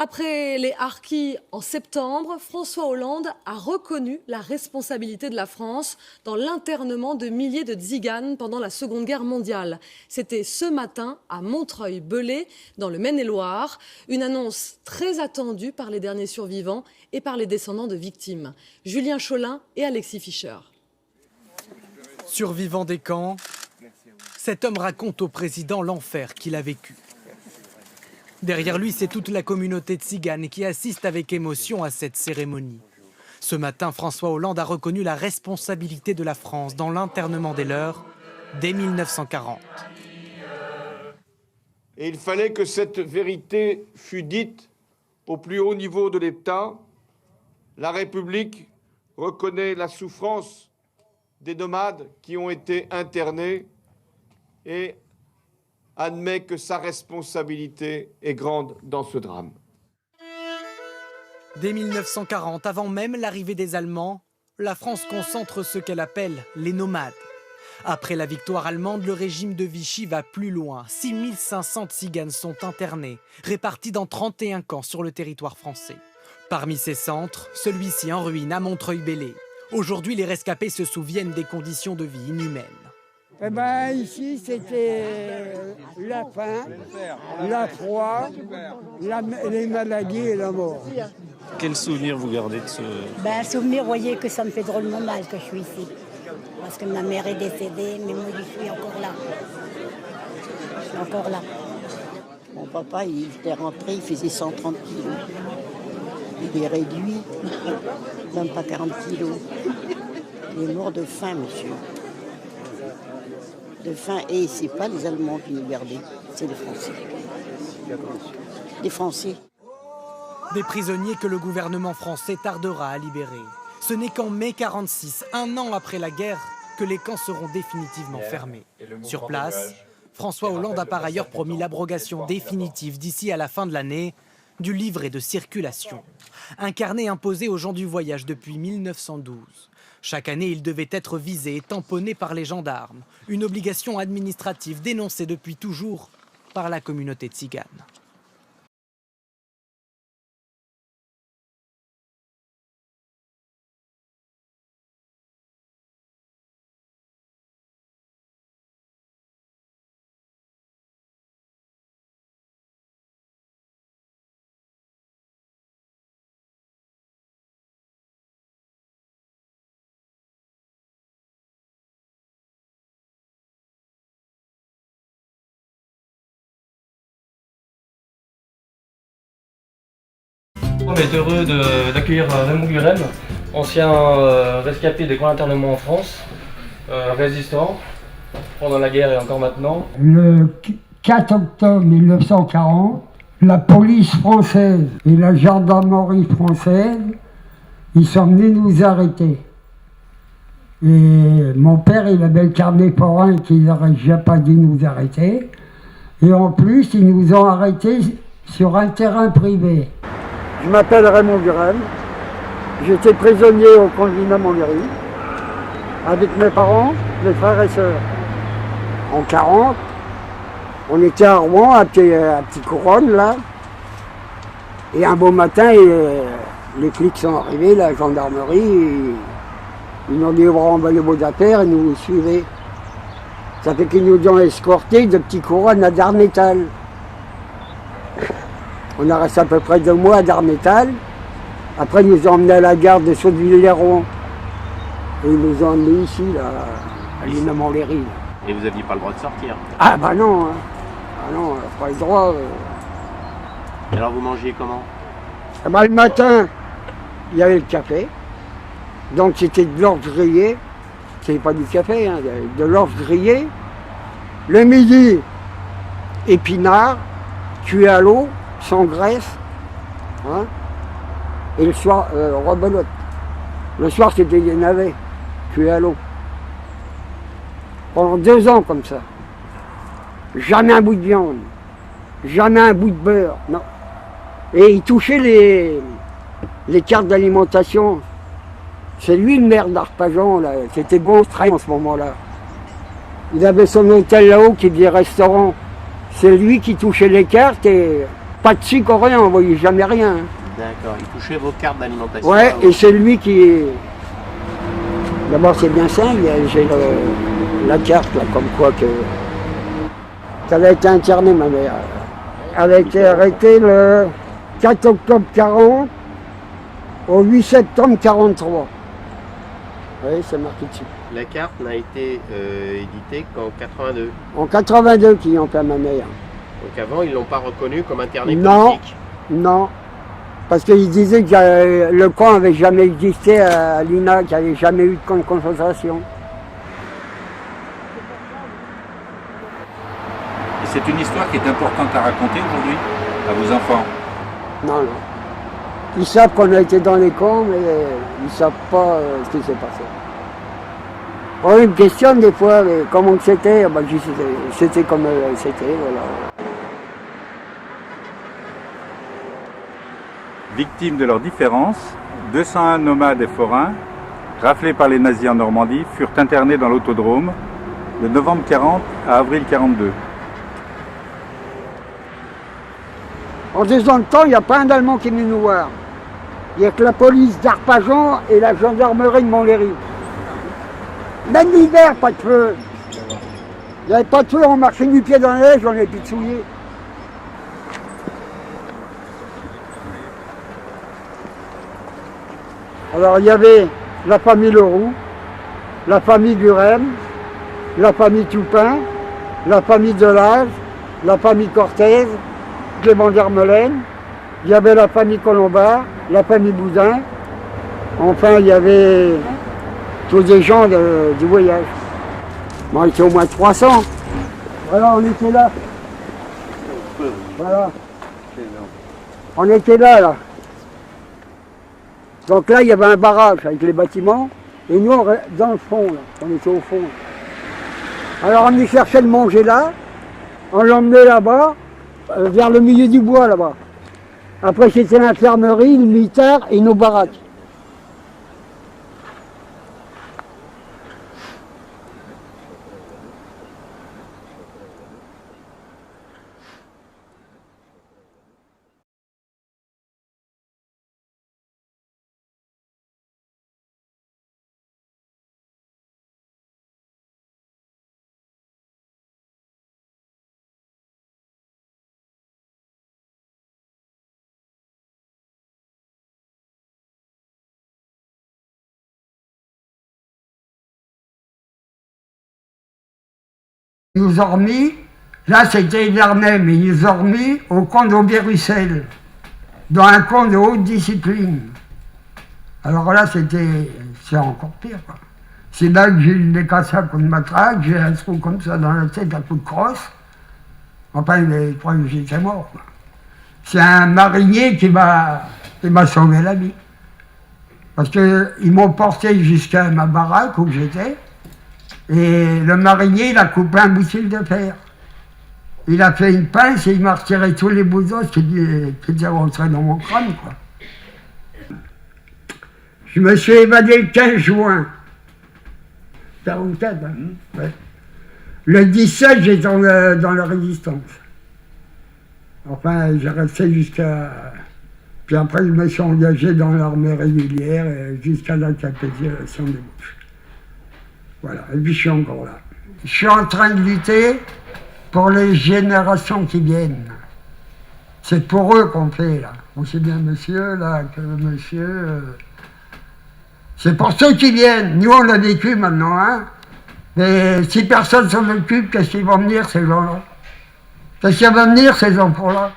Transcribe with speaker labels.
Speaker 1: Après les harkis en septembre, François Hollande a reconnu la responsabilité de la France dans l'internement de milliers de tziganes pendant la Seconde Guerre mondiale. C'était ce matin à Montreuil-Bellay, dans le Maine-et-Loire. Une annonce très attendue par les derniers survivants et par les descendants de victimes. Julien Cholin et Alexis Fischer.
Speaker 2: Survivant des camps, cet homme raconte au président l'enfer qu'il a vécu. Derrière lui, c'est toute la communauté tzigane qui assiste avec émotion à cette cérémonie. Ce matin, François Hollande a reconnu la responsabilité de la France dans l'internement des leurs dès 1940.
Speaker 3: Et il fallait que cette vérité fût dite au plus haut niveau de l'État. La République reconnaît la souffrance des nomades qui ont été internés et admet que sa responsabilité est grande dans ce drame.
Speaker 2: Dès 1940, avant même l'arrivée des Allemands, la France concentre ce qu'elle appelle les nomades. Après la victoire allemande, le régime de Vichy va plus loin. 6500 tziganes sont internés, répartis dans 31 camps sur le territoire français. Parmi ces centres, celui-ci en ruine à Montreuil-Bellay. Aujourd'hui, les rescapés se souviennent des conditions de vie inhumaines.
Speaker 4: Eh ben, ici, c'était la faim, la froid, les maladies et la mort.
Speaker 5: Quel souvenir vous gardez de ce...
Speaker 6: Un souvenir, vous voyez que ça me fait drôlement mal que je suis ici. Parce que ma mère est décédée, mais moi, je suis encore là. Je suis encore là.
Speaker 7: Mon papa, il était rentré, il faisait 130 kilos. Il est réduit, même pas 40 kilos. Il est mort de faim, monsieur. De faim, et c'est pas les Allemands qui nous gardaient, c'est les Français. Les Français.
Speaker 2: Des prisonniers que le gouvernement français tardera à libérer. Ce n'est qu'en mai 1946, un an après la guerre, que les camps seront définitivement fermés. Sur place, François Hollande a par ailleurs promis l'abrogation définitive d'ici à la fin de l'année du livret de circulation. Un carnet imposé aux gens du voyage depuis 1912. Chaque année, il devait être visé et tamponné par les gendarmes. Une obligation administrative dénoncée depuis toujours par la communauté tzigane.
Speaker 8: On est heureux d'accueillir Raymond Gurel, ancien rescapé des camps d'internement en France, résistant pendant la guerre et encore maintenant.
Speaker 4: Le 4 octobre 1940, la police française et la gendarmerie française, ils sont venus nous arrêter. Et mon père, il avait le carnet forain qu'il n'aurait jamais pas dû nous arrêter. Et en plus, ils nous ont arrêtés sur un terrain privé. Je m'appelle Raymond Gurel, j'étais prisonnier au camp de Vina-Montlhéry, avec mes parents, mes frères et sœurs. En 40, on était à Rouen, à petite couronne là, et un beau matin, les flics sont arrivés, la gendarmerie, ils nous ont dit on va les beaux affaires et nous suivaient. Ça fait qu'ils nous ont escortés de petite couronne à Darnétal. On a resté à peu près 2 mois à Darnétal. Après, ils nous ont emmenés à la gare de Sauteville-les-Rouen. Et ils nous ont emmenés ici, là, à Vina-Montlhéry.
Speaker 5: Et vous n'aviez pas le droit de sortir?
Speaker 4: Ah bah non, hein. Ah non, pas le droit.
Speaker 5: Et alors vous mangiez comment?
Speaker 4: Ah bah, le matin, il y avait le café. Donc c'était de l'orge grillé. C'est pas du café, hein, de l'orge grillé. Le midi, épinards, cuit à l'eau, sans graisse, hein, et le soir, rebelote. Le soir, c'était des navets, cuits à l'eau. Pendant 2 ans comme ça. Jamais un bout de viande, jamais un bout de beurre, non. Et il touchait les cartes d'alimentation. C'est lui le maire d'Arpajon, là, c'était Beautray en ce moment-là. Il avait son hôtel là-haut qui disait restaurant. C'est lui qui touchait les cartes et pas de sucre, rien, on voyait jamais rien.
Speaker 5: D'accord, il touchait vos cartes d'alimentation.
Speaker 4: Ouais, et c'est lui qui... D'abord c'est bien simple, j'ai la carte là, comme quoi que... qu'elle a été internée ma mère. Elle a été arrêtée le 4 octobre 40 au 8 septembre 43. Oui, c'est marqué dessus.
Speaker 5: La carte n'a été éditée qu'en 82.
Speaker 4: En 82 qu'ils ont fait ma mère.
Speaker 5: Donc avant, ils ne l'ont pas reconnu comme interné
Speaker 4: Non,
Speaker 5: politique.
Speaker 4: non. Parce qu'ils disaient que le camp n'avait jamais existé à l'INA, qu'il n'y avait jamais eu de camp de concentration.
Speaker 9: Et c'est une histoire qui est importante à raconter aujourd'hui à vos enfants?
Speaker 4: Non, non. Ils savent qu'on a été dans les camps, mais ils ne savent pas ce qui s'est passé. On me questionne des fois, mais comment c'était? Ben, c'était comme c'était, voilà.
Speaker 9: Victimes de leurs différences, 201 nomades et forains, raflés par les nazis en Normandie, furent internés dans l'autodrome de novembre 40 à avril 42.
Speaker 4: En 2 ans de temps, il n'y a pas un Allemand qui est venu nous voir. Il n'y a que la police d'Arpajon et la gendarmerie de Montlhéry. Même l'hiver, pas de feu. Il n'y avait pas de feu, on marchait du pied dans la neige, on avait plus de souliers. Alors il y avait la famille Leroux, la famille Gurem, la famille Toupin, la famille Delage, la famille Cortez, Clément d'Hermelaine, il y avait la famille Colombard, la famille Boudin, enfin il y avait tous des gens du voyage. Bon, il était au moins 300. Voilà, on était là. Voilà. On était là, là. Donc là, il y avait un barrage avec les bâtiments, et nous, dans le fond, là, on était au fond. Alors on y cherchait le manger là, on l'emmenait là-bas, vers le milieu du bois là-bas. Après, c'était l'infirmerie, le militaire et nos baraques. Ils nous ont remis, là c'était Vernay, mais ils nous ont remis au camp d'Aubé-Russel, dans un camp de haute discipline. Alors là c'est encore pire, quoi. C'est là que j'ai eu des cassés à coups de matraque, j'ai un trou comme ça dans la tête à coups de crosse. Enfin, ils croient que j'étais mort, quoi. C'est un marinier qui m'a sauvé la vie. Parce qu'ils m'ont porté jusqu'à ma baraque où j'étais. Et le marinier, il a coupé un bout de fil de fer. Il a fait une pince et il m'a retiré tous les bouts d'os qui étaient rentrés dans mon crâne, quoi. Je me suis évadé le 15 juin. 44, hein. Ouais. Le 17, j'étais dans la résistance. Enfin, j'ai resté jusqu'à... Puis après, je me suis engagé dans l'armée régulière jusqu'à la capitulation des Bouches. Voilà, et puis je suis encore là. Je suis en train de lutter pour les générations qui viennent. C'est pour eux qu'on fait, là. On sait bien, monsieur, là, que monsieur... C'est pour ceux qui viennent. Nous, on l'a vécu maintenant, hein. Mais si personne s'en occupe, qu'est-ce qu'ils vont venir, ces gens-là? Qu'est-ce qu'ils vont venir, ces enfants-là?